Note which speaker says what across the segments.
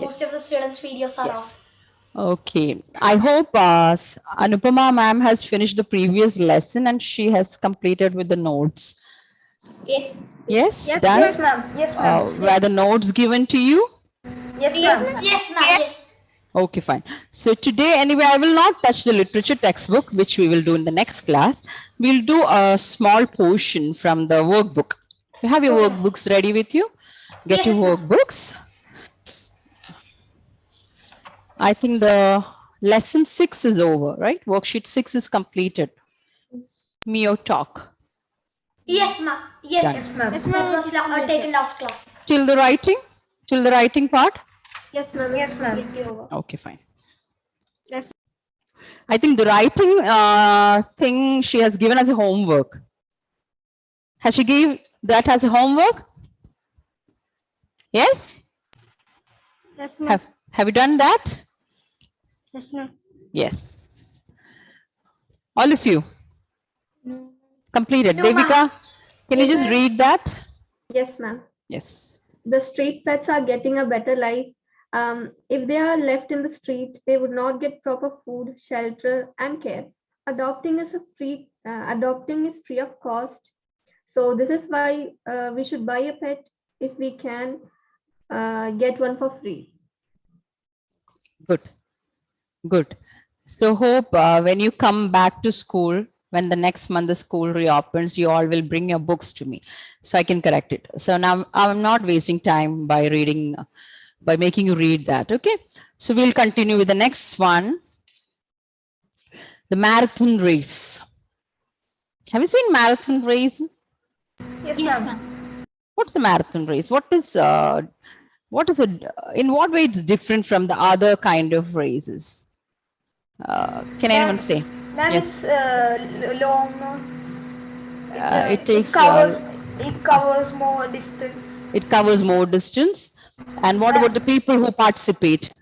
Speaker 1: Most of the students' videos are off.
Speaker 2: Okay. I hope Anupama ma'am has finished the previous lesson and she has completed with the notes.
Speaker 3: Yes.
Speaker 2: Yes,
Speaker 3: Yes,
Speaker 2: done.
Speaker 3: yes, ma'am. Yes, ma'am.
Speaker 2: Were the notes given to you?
Speaker 3: Yes, ma'am.
Speaker 1: Yes, ma'am. Yes.
Speaker 2: Okay, fine. So today, anyway, I will not touch the literature textbook, which we will do in the next class. We'll do a small portion from the workbook. You have your
Speaker 1: Okay.
Speaker 2: workbooks ready with you? Get your
Speaker 1: Yes, ma'am.
Speaker 2: workbooks. I think the lesson 6 is over, right? Worksheet 6 is completed. Me or talk.
Speaker 1: Yes, ma'am. Yes.
Speaker 2: Done.
Speaker 3: Yes, ma'am.
Speaker 1: That was taken last class.
Speaker 2: Till the writing? Till the writing part?
Speaker 3: Yes, ma'am. Yes, ma'am.
Speaker 2: Okay, fine.
Speaker 3: Yes.
Speaker 2: I think the writing thing she has given as a homework. Has she given that as a homework? Yes?
Speaker 3: Yes, ma'am.
Speaker 2: Have you done that?
Speaker 3: Yes, ma'am.
Speaker 2: Yes. All of you
Speaker 3: No.
Speaker 2: completed.
Speaker 1: No, ma'am.
Speaker 2: Devika, can you
Speaker 1: Yes,
Speaker 2: just
Speaker 1: ma'am.
Speaker 2: read that?
Speaker 4: Yes, ma'am.
Speaker 2: Yes.
Speaker 4: The street pets are getting a better life. If they are left in the streets, they would not get proper food, shelter, and care. Adopting is free of cost. So this is why we should buy a pet if we can get one for free.
Speaker 2: Good. Good. So hope when you come back to school, when the next month the school reopens, you all will bring your books to me so I can correct it. So now I'm not wasting time by reading, by making you read that. Okay. So we'll continue with the next one. The marathon race. Have you seen marathon race?
Speaker 3: Yes,
Speaker 1: Yes,
Speaker 3: ma'am.
Speaker 1: ma'am.
Speaker 2: What's a marathon race? What is it? In what way it's different from the other kind of races? Can anyone say?
Speaker 3: Ma'am,
Speaker 2: Yes.
Speaker 3: it's long.
Speaker 2: It takes.
Speaker 3: It covers more distance.
Speaker 2: It covers more distance. And what about the people who participate?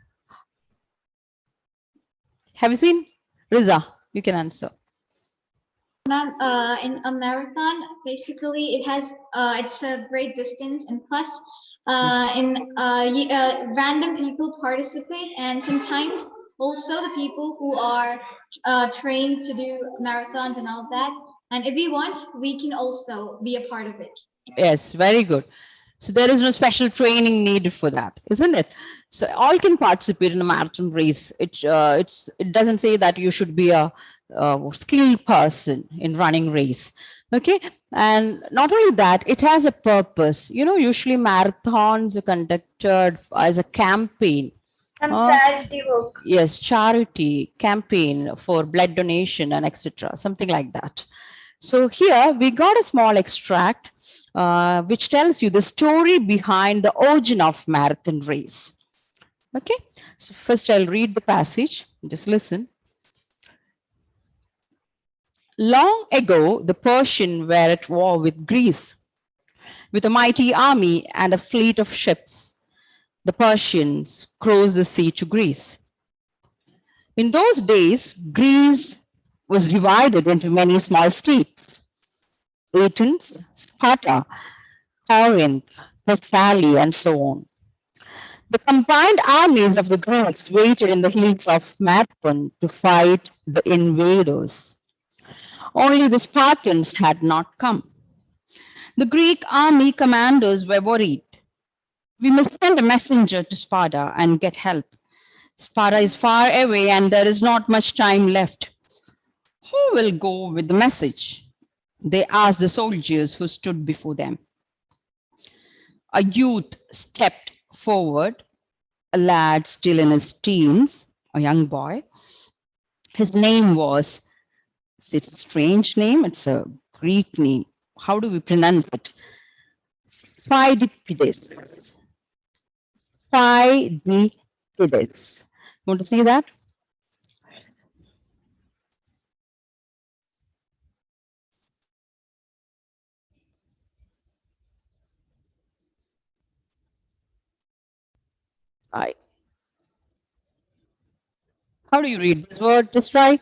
Speaker 2: Have you seen? Riza, you can answer.
Speaker 1: Ma'am, in a marathon, basically it has it's a great distance, and plus, random people participate, and sometimes also the people who are trained to do marathons and all of that. And if we want, we can also be a part of it.
Speaker 2: Yes, very good. So there is no special training needed for that, isn't it? So all can participate in a marathon race. It doesn't say that you should be a skilled person in running race. Okay, and not only that, it has a purpose. You know, usually marathons are conducted as a campaign.
Speaker 3: Charity work.
Speaker 2: Yes, charity campaign for blood donation and etc. Something like that. So here we got a small extract which tells you the story behind the origin of marathon race. Okay, so first I'll read the passage. Just listen. Long ago, the Persians were at war with Greece. With a mighty army and a fleet of ships, the Persians crossed the sea to Greece. In those days, Greece was divided into many small states: Athens, Sparta, Corinth, Thessaly, and so on. The combined armies of the Greeks waited in the hills of Marathon to fight the invaders. Only the Spartans had not come. The Greek army commanders were worried. We must send a messenger to Sparta and get help. Sparta is far away and there is not much time left. Who will go with the message? They asked the soldiers who stood before them. A youth stepped forward, a lad still in his teens, a young boy. His name was, it's a strange name, it's a Greek name. How do we pronounce it? Pheidippides. Pheidippides. Want to see that? How do you read this word? Just try.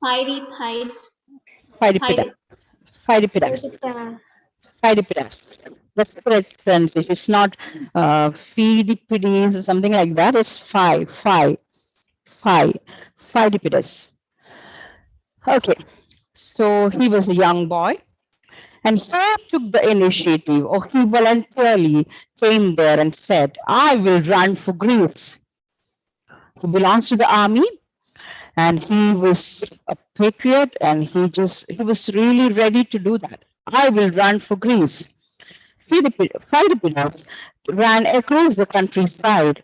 Speaker 2: Pheidippides. Pheidippides. Pheidippides. That's the correct translation. It's not Pheidippides or something like that. It's Pheidippides. Okay, so he was a young boy and he took the initiative, or he voluntarily came there and said, I will run for Greece. He belongs to the army and he was a patriot and he was really ready to do that. I will run for Greece. Philippines ran across the countryside,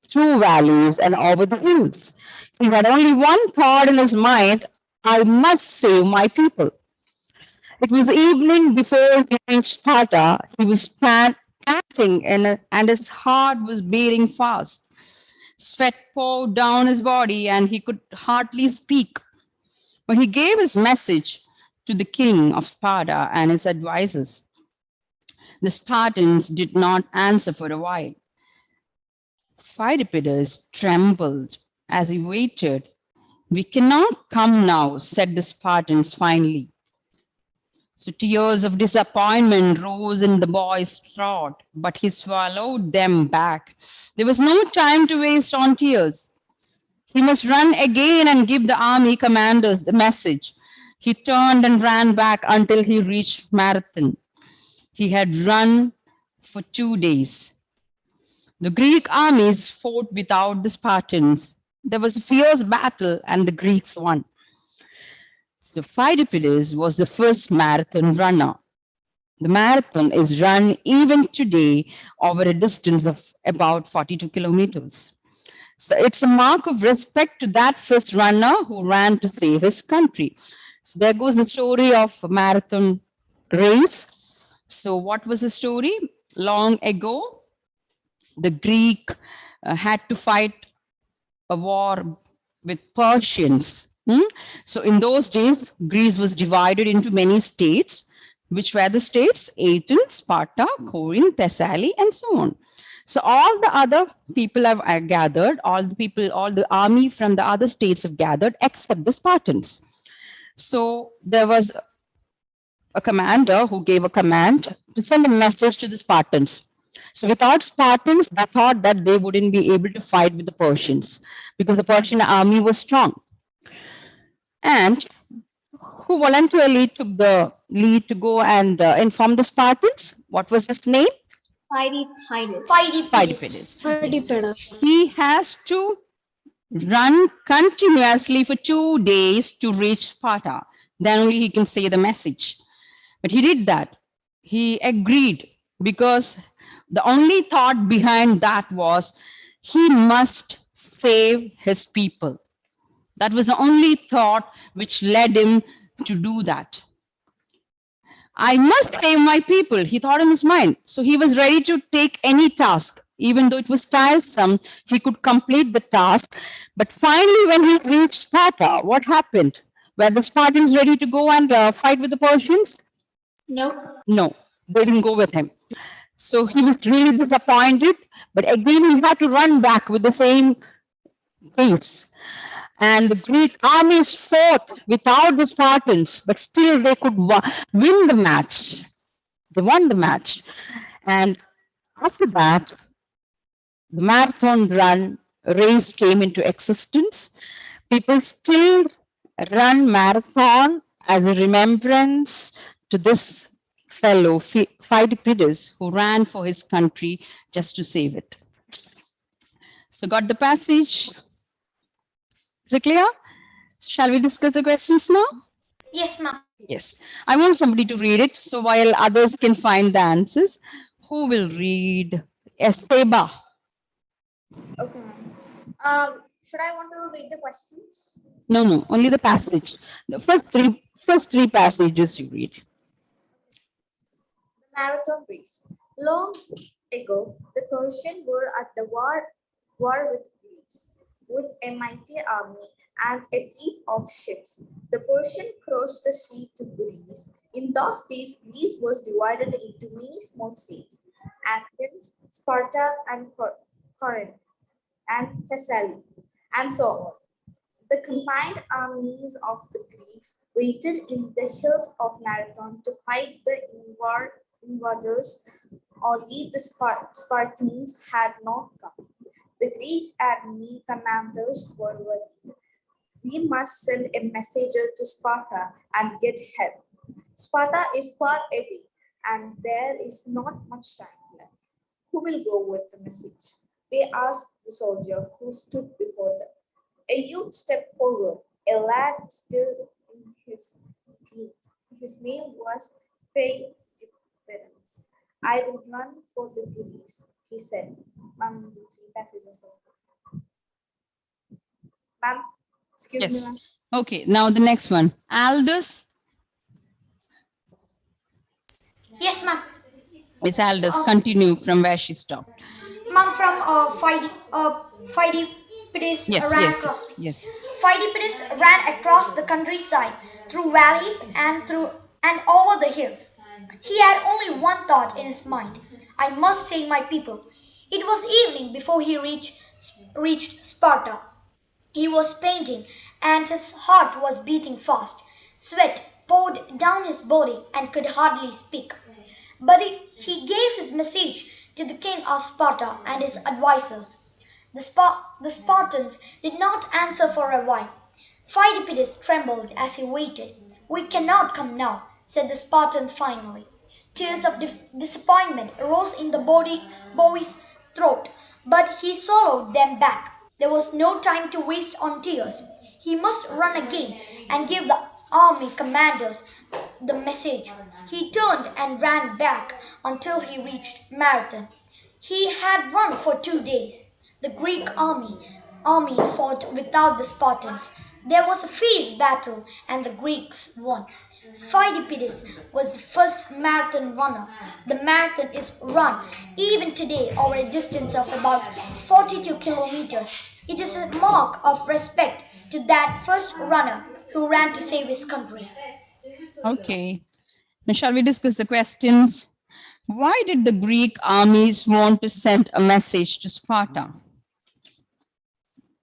Speaker 2: through valleys and over the hills. He had only one thought in his mind: I must save my people. It was evening before he reached Sparta. He was panting and his heart was beating fast. Sweat poured down his body and he could hardly speak. But he gave his message to the king of Sparta and his advisors. The Spartans did not answer for a while. Pheidippides trembled as he waited. We cannot come now, said the Spartans finally. So tears of disappointment rose in the boy's throat, but he swallowed them back. There was no time to waste on tears. He must run again and give the army commanders the message. He turned and ran back until he reached Marathon. He had run for 2 days. The Greek armies fought without the Spartans. There was a fierce battle and the Greeks won. So Pheidippides was the first marathon runner. The marathon is run even today over a distance of about 42 kilometers. So it's a mark of respect to that first runner who ran to save his country. So there goes the story of a marathon race. So what was the story? Long ago, the Greek had to fight a war with Persians. So in those days, Greece was divided into many states, which were the states: Athens, Sparta, Corinth, Thessaly, and so on. So all the other people have gathered, all the army from the other states have gathered, except the Spartans. So there was a commander who gave a command to send a message to the Spartans. So without Spartans, they thought that they wouldn't be able to fight with the Persians because the Persian army was strong. And who voluntarily took the lead to go and inform the Spartans? What was his name?
Speaker 1: Pheidippides.
Speaker 2: Pheidippides. He has to run continuously for 2 days to reach Sparta. Then only he can say the message. But he did that. He agreed because the only thought behind that was he must save his people. That was the only thought which led him to do that. I must save my people, he thought in his mind. So he was ready to take any task. Even though it was tiresome, he could complete the task. But finally, when he reached Sparta, what happened? Were the Spartans ready to go and fight with the Persians? No, they didn't go with him. So he was really disappointed, but again he had to run back with the same pace. And the Greek armies fought without the Spartans, but still they could win the match. They won the match. And after that, the marathon race came into existence. People still run marathon as a remembrance to this fellow, Pheidippides, who ran for his country just to save it. So got the passage? Is it clear? Shall we discuss the questions now?
Speaker 1: Yes, ma'am.
Speaker 2: Yes. I want somebody to read it. So while others can find the answers, who will read? Esteba.
Speaker 3: Okay, ma'am. Should I want to read the questions?
Speaker 2: No, only the passage. The first three passages you read.
Speaker 3: The marathon race. Long ago, the Persians were at the war with Greece. With a mighty army and a fleet of ships, the Persians crossed the sea to Greece. In those days, Greece was divided into many small states: Athens, Sparta, and Corinth, and Thessaly, and so on. The combined armies of the Greeks waited in the hills of Marathon to fight the invaders, only the Spartans had not come. The Greek army commanders were worried. We must send a messenger to Sparta and get help. Sparta is far away and there is not much time left. Who will go with the message? They asked the soldier who stood before them. A youth stepped forward, a lad still in his teens. His name was Phaedippides. I would run for the Greeks, he said. Ma'am, the three passages of Ma'am, excuse me,
Speaker 2: Yes.
Speaker 3: ma'am.
Speaker 2: Okay, now the next one. Aldous.
Speaker 5: Yes, ma'am.
Speaker 2: Miss Aldous, continue from where she stopped.
Speaker 5: Ma'am, from Pheidippides
Speaker 2: Yes,
Speaker 5: ran
Speaker 2: yes,
Speaker 5: across.
Speaker 2: yes.
Speaker 5: Pheidippides ran across the countryside, through valleys and over the hills. He had only one thought in his mind: I must save my people. It was evening before he reached Sparta. He was painting, and his heart was beating fast. Sweat poured down his body and could hardly speak. But he gave his message to the king of Sparta and his advisers. The Spartans did not answer for a while. Pheidippides trembled as he waited. We cannot come now, said the Spartans finally. Tears of disappointment rose in the boy's throat, but he swallowed them back. There was no time to waste on tears. He must run again and give the army commanders the message. He turned and ran back until he reached Marathon. He had run for 2 days. The Greek armies fought without the Spartans. There was a fierce battle and the Greeks won. Pheidippides was the first marathon runner. The marathon is run even today over a distance of about 42 kilometers. It is a mark of respect to that first runner who ran to save his country.
Speaker 2: Okay. Now, shall we discuss the questions? Why did the Greek armies want to send a message to Sparta?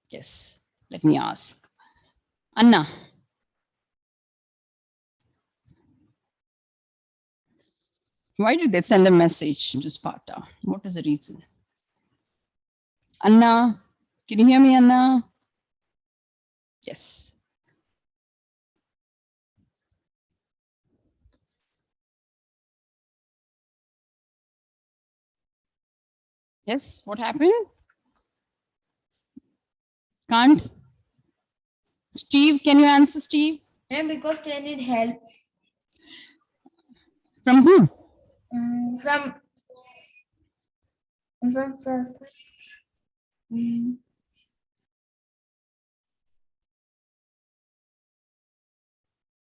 Speaker 2: Yes, let me ask. Anna. Why did they send a message to Sparta? What is the reason? Anna, can you hear me, Anna? Yes. Yes, what happened? Can't? Steve, can you answer, Steve?
Speaker 6: And because they need help
Speaker 2: From who?
Speaker 6: from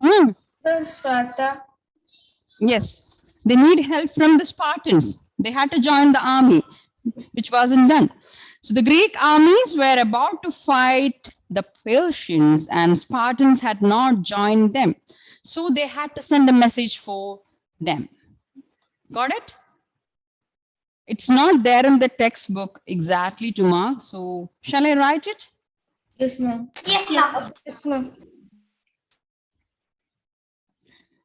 Speaker 6: mm, from Sparta.
Speaker 2: Yes, they need help from the Spartans. They had to join the army, which wasn't done. So the Greek armies were about to fight the Persians and Spartans had not joined them. So they had to send a message for them. Got it? It's not there in the textbook exactly to mark. So shall I write it?
Speaker 6: Yes, ma'am.
Speaker 5: Yes, ma'am.
Speaker 6: Yes, ma'am.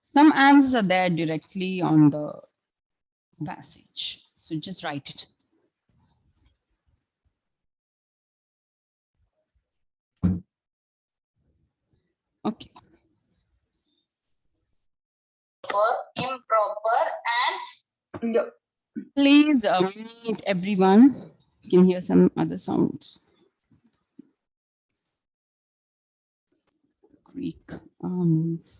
Speaker 2: Some answers are there directly on the passage. So just write it. Okay.
Speaker 7: Improper and
Speaker 2: Please mute everyone. You can hear some other sounds. Greek armies.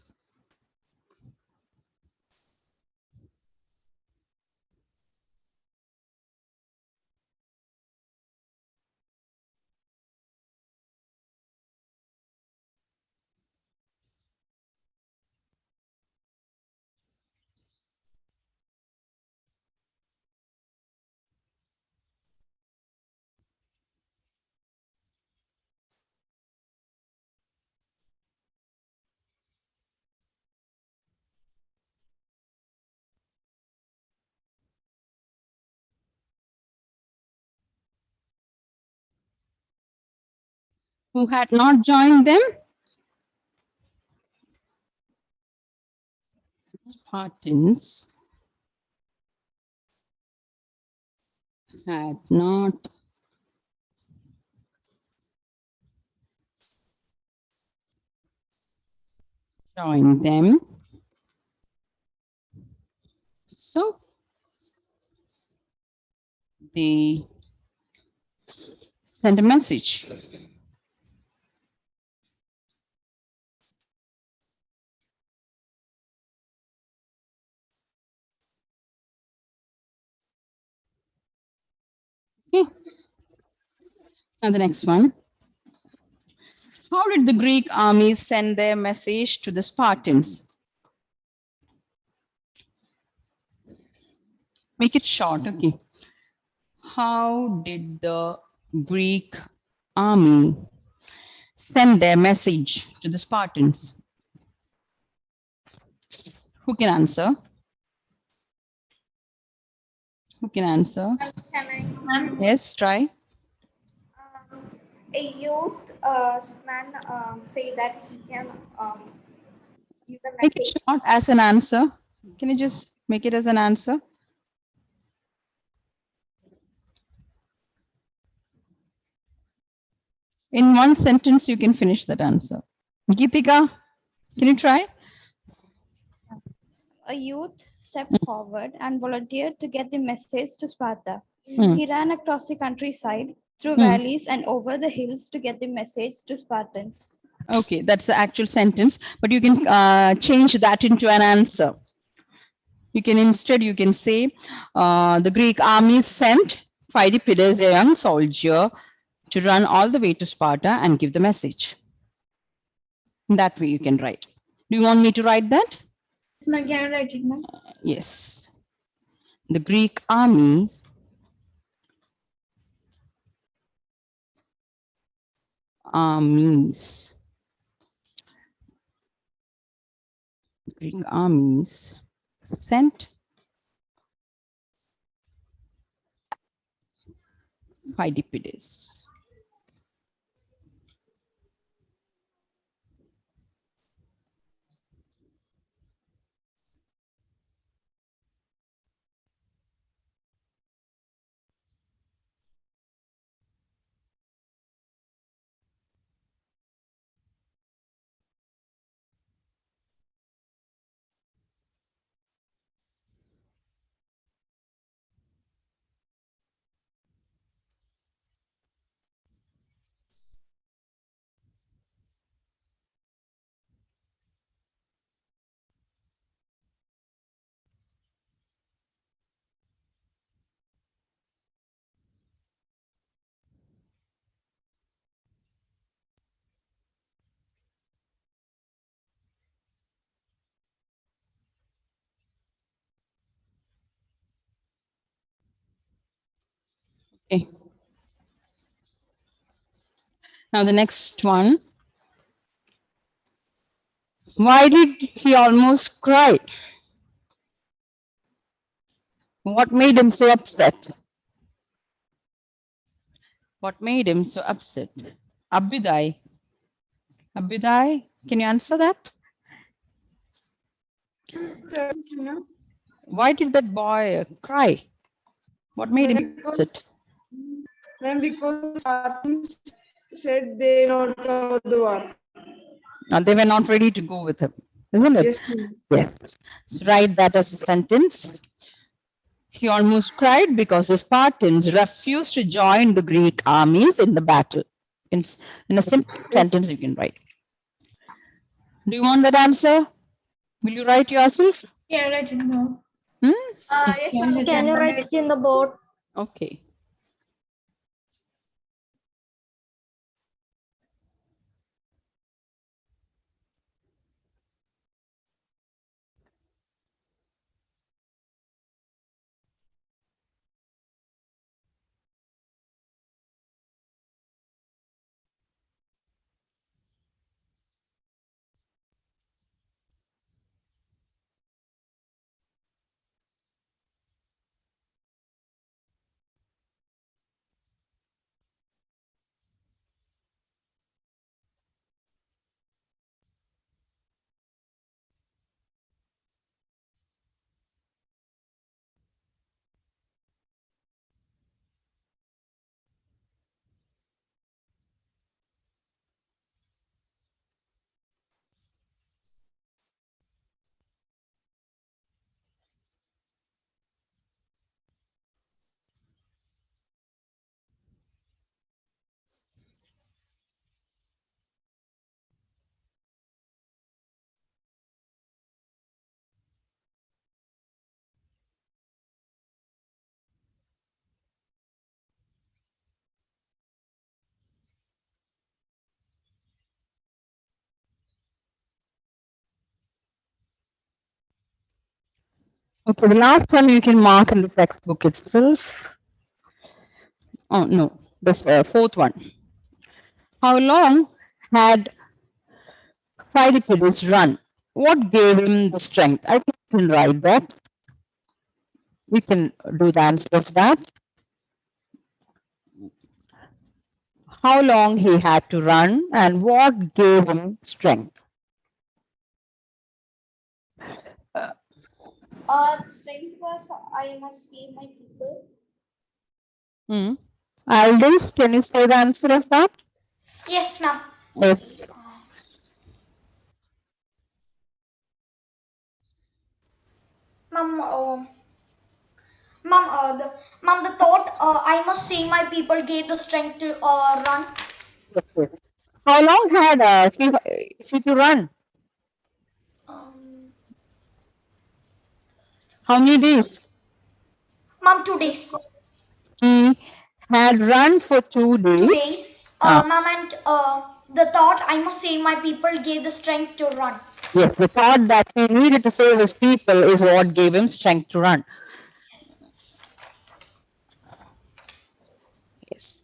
Speaker 2: Who had not joined them? Spartans. had not joined them. So they sent a message. Okay. Now the next one. How did the Greek armies send their message to the Spartans? Make it short, okay. How did the Greek army send their message to the Spartans? Who can answer? Who can answer?
Speaker 3: Can I?
Speaker 2: Yes, try.
Speaker 3: A youth man say that he can give a
Speaker 2: Make it
Speaker 3: message.
Speaker 2: short as an answer. Can you just make it as an answer? In one sentence, you can finish that answer. Geetika, can you try?
Speaker 8: A youth stepped forward and volunteered to get the message to Sparta.
Speaker 2: Hmm.
Speaker 8: He ran across the countryside, through
Speaker 2: Hmm.
Speaker 8: valleys, and over the hills to get the message to Spartans.
Speaker 2: Okay, that's the actual sentence, but you can change that into an answer. You can instead, you can say, the Greek army sent Phidippides, a young soldier, to run all the way to Sparta and give the message. That way you can write. Do you want me to write that?
Speaker 6: Can I write it, ma'am?
Speaker 2: Yes. The Greek armies Greek armies sent Phidippides. Okay. Now the next one. Why did he almost cry? What made him so upset? What made him so upset? Abhyuday. Abhyuday, can you answer that? Why did that boy cry? What made him upset?
Speaker 9: Then because Spartans said they not cover the war.
Speaker 2: They were not ready to go with him, isn't it?
Speaker 9: Yes, ma'am.
Speaker 2: Yes. So write that as a sentence. He almost cried because the Spartans refused to join the Greek armies in the battle. In a simple sentence, you can write. Do you want that answer? Will you write yourself?
Speaker 6: Yeah, write it, ma'am.
Speaker 3: Yes, ma'am.
Speaker 8: Can you write it in the board?
Speaker 2: Okay. Okay, the last one you can mark in the textbook itself. Oh, no, this fourth one. How long had Philippides run? What gave him the strength? I think you can write that. We can do the answer of that. How long he had to run and what gave him strength?
Speaker 3: Strength was I must save my people.
Speaker 2: Hmm. Aldous, can you say the answer of that?
Speaker 5: Yes, ma'am.
Speaker 2: Yes.
Speaker 5: Ma'am, ma'am, the thought I must save my people gave the strength to run.
Speaker 2: Yes. How long had he to run?
Speaker 5: Um,
Speaker 2: How many days?
Speaker 5: ma'am, 2 days.
Speaker 2: He had run for 2 days.
Speaker 5: 2 days. Ma'am, and the thought I must save my people gave the strength to run.
Speaker 2: Yes, the thought that he needed to save his people is what gave him strength to run. Yes.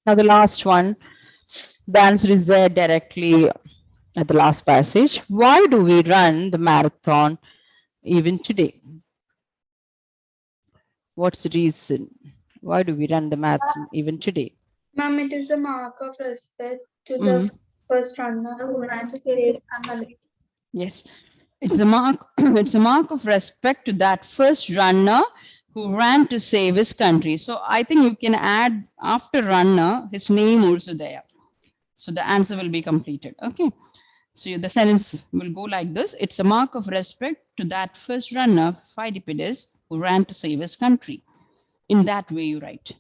Speaker 2: Now the last one, the answer is there directly at the last passage. Why do we run the marathon even today? What's the reason? Why do we run the marathon even today?
Speaker 6: Ma'am, it is the mark of respect to
Speaker 2: Mm.
Speaker 6: the first runner who ran to save country.
Speaker 2: Yes, it's a mark. It's a mark of respect to that first runner who ran to save his country. So I think you can add after runner his name also there. So the answer will be completed. Okay. So the sentence will go like this. It's a mark of respect to that first runner, Philippides, who ran to save his country. In that way you write.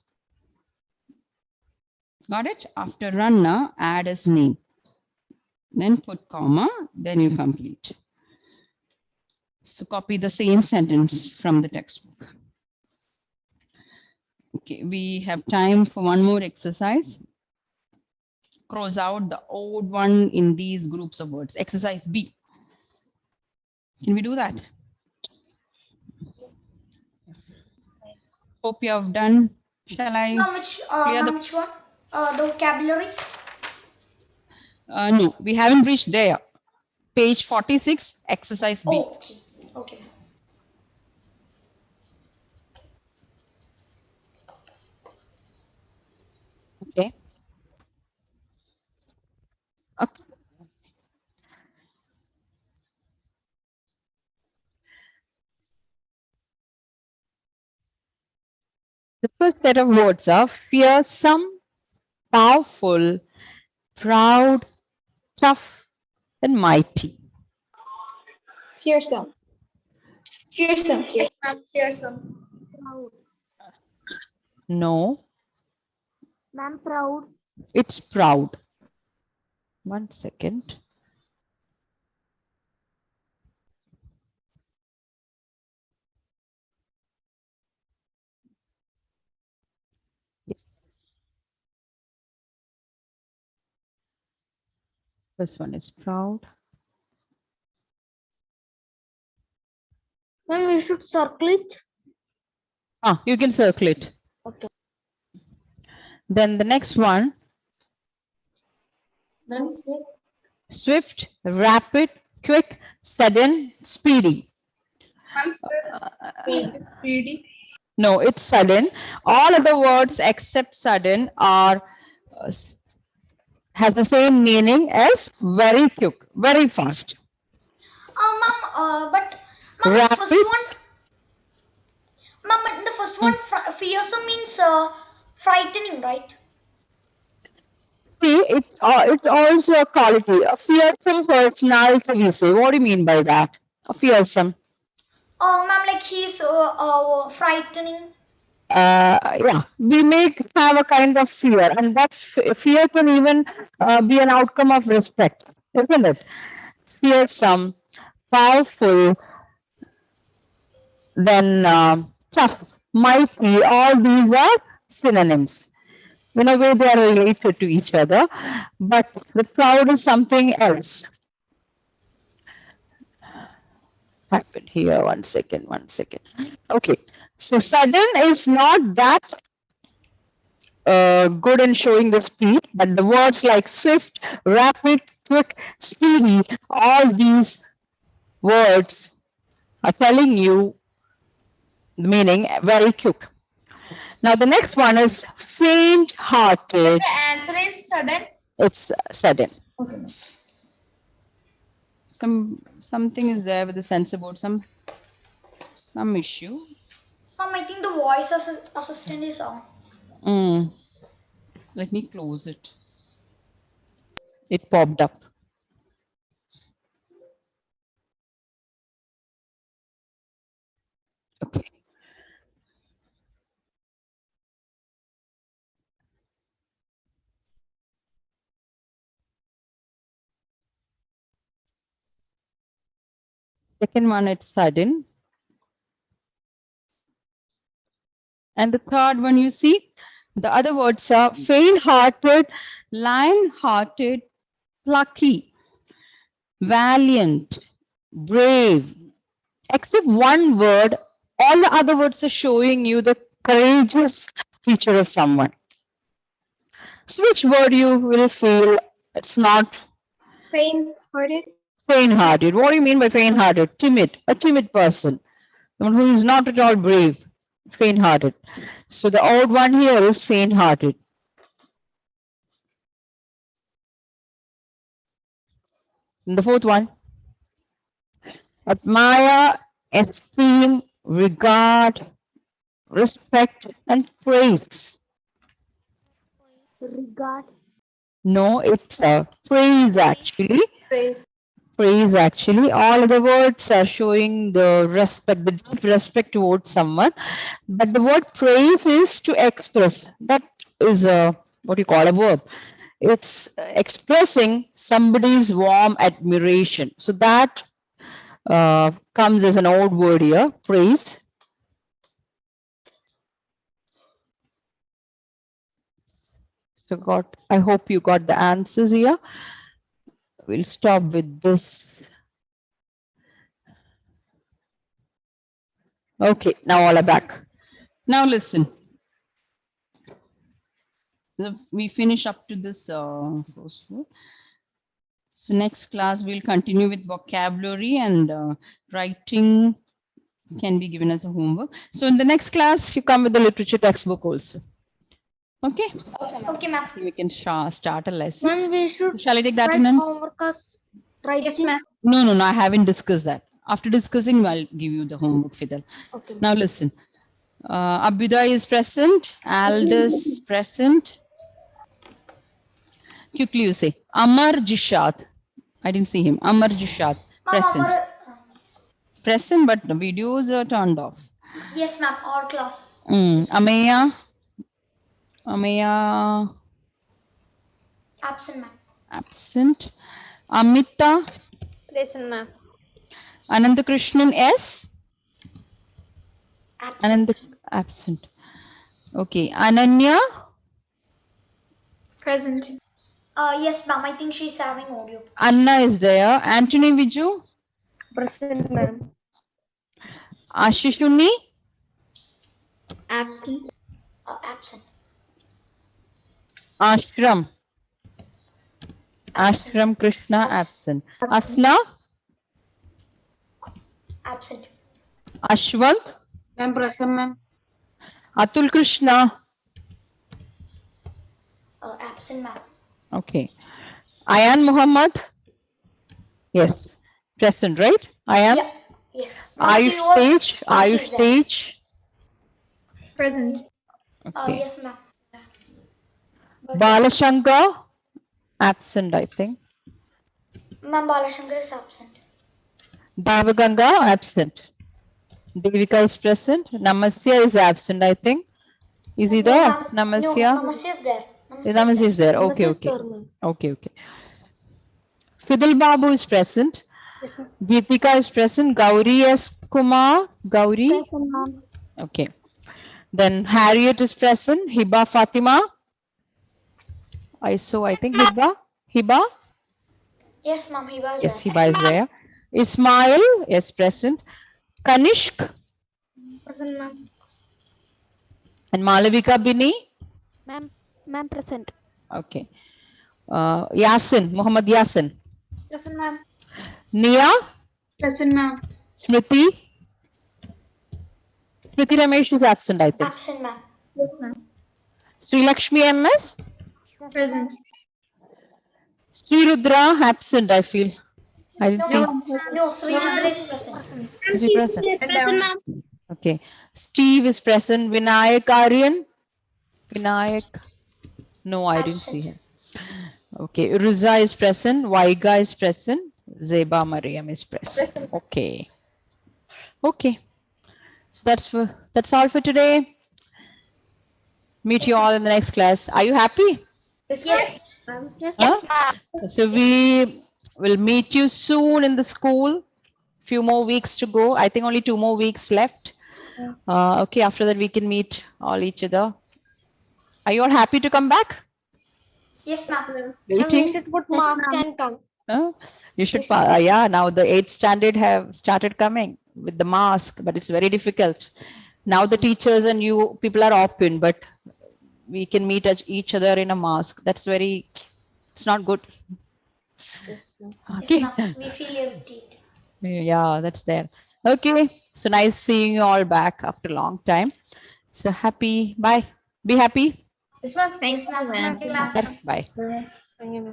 Speaker 2: Got it? After runner, add his name. Then put comma, then you complete. So copy the same sentence from the textbook. Okay, we have time for one more exercise. Cross out the odd one in these groups of words. Exercise B. Can we do that? Hope you have done. Shall I?
Speaker 5: Ma'am, which one? The vocabulary.
Speaker 2: No, we haven't reached there. Page 46, exercise B.
Speaker 5: Oh, okay. Okay.
Speaker 2: Okay. Okay. The first set of words are fearsome, powerful, proud, tough, and mighty.
Speaker 1: Fearsome. Fearsome.
Speaker 3: Yes, ma'am. Fearsome.
Speaker 2: No,
Speaker 3: Ma'am, proud.
Speaker 2: it's proud. 1 second. Yes. This one is proud.
Speaker 3: Ma'am, we should circle it.
Speaker 2: You can circle it.
Speaker 3: Okay.
Speaker 2: Then the next one,
Speaker 3: Ma'am,
Speaker 2: swift, rapid, quick, sudden, speedy.
Speaker 6: Speedy.
Speaker 2: No, it's sudden. All other words except sudden are has the same meaning as very quick, very fast.
Speaker 5: Ma'am, but ma'am, the first
Speaker 2: Rapid.
Speaker 5: one, ma'am, but the first one, fearsome means frightening, right?
Speaker 2: See, it's also a quality, a fearsome personality, we say. What do you mean by that? A fearsome.
Speaker 5: Oh, ma'am, like he's frightening.
Speaker 2: Yeah, we may have a kind of fear, and that fear can even be an outcome of respect, isn't it? Fearsome, powerful, then tough, mighty, all these are synonyms. In a way, they are related to each other, but the proud is something else. Happen here, 1 second, 1 second. Okay, so sudden is not that good in showing the speed, but the words like swift, rapid, quick, speedy, all these words are telling you the meaning very quick. Now the next one is faint-hearted.
Speaker 3: the answer is sudden.
Speaker 2: It's sudden.
Speaker 3: Okay.
Speaker 2: Something is there with the sensor board. Some issue.
Speaker 5: Ma'am, I think the voice assistant is on.
Speaker 2: Let me close it. It popped up. Okay. Second one, it's sudden. And the third one, you see, the other words are faint-hearted, lion-hearted, plucky, valiant, brave. Except one word, all the other words are showing you the courageous feature of someone. So which word you will feel it's not
Speaker 1: Faint-hearted.
Speaker 2: faint-hearted? What do you mean by faint-hearted? Timid, a timid person, someone who is not at all brave, faint-hearted. So the odd one here is faint-hearted. And the fourth one, admire, esteem, regard, respect, and praise.
Speaker 3: Regard.
Speaker 2: No, it's a praise actually.
Speaker 4: Praise.
Speaker 2: Praise actually. All the words are showing the respect, the deep respect towards someone. But the word praise is to express. That is a what you call a verb. It's expressing somebody's warm admiration. So that comes as an old word here, praise. So I hope you got the answers here. We'll stop with this. Okay, now all are back. Now listen. We finish up to this first word. So next class we'll continue with vocabulary, and writing can be given as a homework. So in the next class you come with the literature textbook also. Okay.
Speaker 5: Okay, ma'am.
Speaker 2: We can start a lesson.
Speaker 3: Ma'am, we should
Speaker 2: So shall I take the
Speaker 3: write
Speaker 2: attendance?
Speaker 3: homework as writing.
Speaker 1: Yes, ma'am.
Speaker 2: No, I haven't discussed that. After discussing, I'll give you the homework, Fidel.
Speaker 3: Okay.
Speaker 2: Now listen. Abhyuday is present. Aldous present. Quickly you say. Amar Jishad. I didn't see him. Amar Jishad. Present. Present, but the videos are turned off.
Speaker 5: Yes, ma'am. All class.
Speaker 2: Ameya. Ameya.
Speaker 5: Absent, ma'am.
Speaker 2: Absent. Amita.
Speaker 10: Present, ma'am.
Speaker 2: Anandakrishnan S.
Speaker 5: Absent.
Speaker 2: Absent. Okay. Ananya.
Speaker 6: Present.
Speaker 5: Yes, ma'am. I think she's having audio.
Speaker 2: Anna is there. Anthony Viju.
Speaker 10: Present, ma'am.
Speaker 2: Ashishuni.
Speaker 6: Absent.
Speaker 5: Absent.
Speaker 2: Ashram. Ashram Krishna. Absent. Asna.
Speaker 5: Absent.
Speaker 2: Ashwant.
Speaker 6: Ma'am, present, ma'am.
Speaker 2: Atul Krishna.
Speaker 5: Absent, ma'am.
Speaker 2: Okay. Ayan Muhammad. Yes. Present, right? Ayan.
Speaker 5: Yeah. Yes.
Speaker 2: Ayush Stage. Ayush Stage.
Speaker 6: Present.
Speaker 2: Okay.
Speaker 5: Yes, ma'am.
Speaker 2: Balashankar. Absent, I think.
Speaker 5: Ma'am, Balashankar is absent.
Speaker 2: Devaganga. Absent. Devika is present. Namasya is absent, I think. Is he there? Namasya?
Speaker 5: No, Namasya is there.
Speaker 2: Namasya is there. Okay, okay. Okay, okay. Fidel Babu is present.
Speaker 10: Yes, ma'am.
Speaker 2: Geetika is present. Gauri S. Kumar. Gauri.
Speaker 8: Present, ma'am.
Speaker 2: Okay. Then Harriet is present. Hiba Fatima. I think Hiba. Hiba?
Speaker 5: Yes, ma'am. He was
Speaker 2: Yes,
Speaker 5: there.
Speaker 2: Hiba is there. Ismail is present. Kanishk.
Speaker 6: Present, ma'am.
Speaker 2: And Malavika Bini.
Speaker 10: Ma'am, present.
Speaker 2: Okay. Yasin. Muhammad Yasin.
Speaker 6: Present, ma'am.
Speaker 2: Nia.
Speaker 6: Present, ma'am.
Speaker 2: Smriti. Smriti Ramesh is absent, I think.
Speaker 5: Absent, ma'am.
Speaker 6: Yes, ma'am.
Speaker 2: Sri Lakshmi MS.
Speaker 6: Present.
Speaker 2: Sri Rudra absent, I feel. I didn't see.
Speaker 5: No, Srinidra is present.
Speaker 2: Is he present?
Speaker 6: Present, ma'am.
Speaker 2: Okay. Steve is present. Vinayak Aryan. Vinayak. No, I didn't see him. Okay. Ruza is present. Vaiga is present. Zeba Mariam is present. Okay. Okay. So that's all for today. Meet you all in the next class. Are you happy?
Speaker 5: Yes.
Speaker 2: Huh? So we will meet you soon in the school. Few more weeks to go. I think only 2 more weeks left. Okay, after that we can meet all each other. Are you all happy to come back?
Speaker 5: Yes, ma'am.
Speaker 2: Waiting?
Speaker 10: Put marks can come.
Speaker 2: Huh? You should, yeah, now the 8th standard have started coming with the mask, but it's very difficult. Now the teachers and you people are open, but we can meet each other in a mask. That's very, it's not good. Okay.
Speaker 5: Yes, ma'am. We feel irritated.
Speaker 2: Yeah, that's there. Okay. So nice seeing you all back after a long time. So happy. Bye. Be happy.
Speaker 6: Yes, ma'am.
Speaker 5: Thanks, ma'am.
Speaker 2: Bye.
Speaker 6: Thank you, ma'am.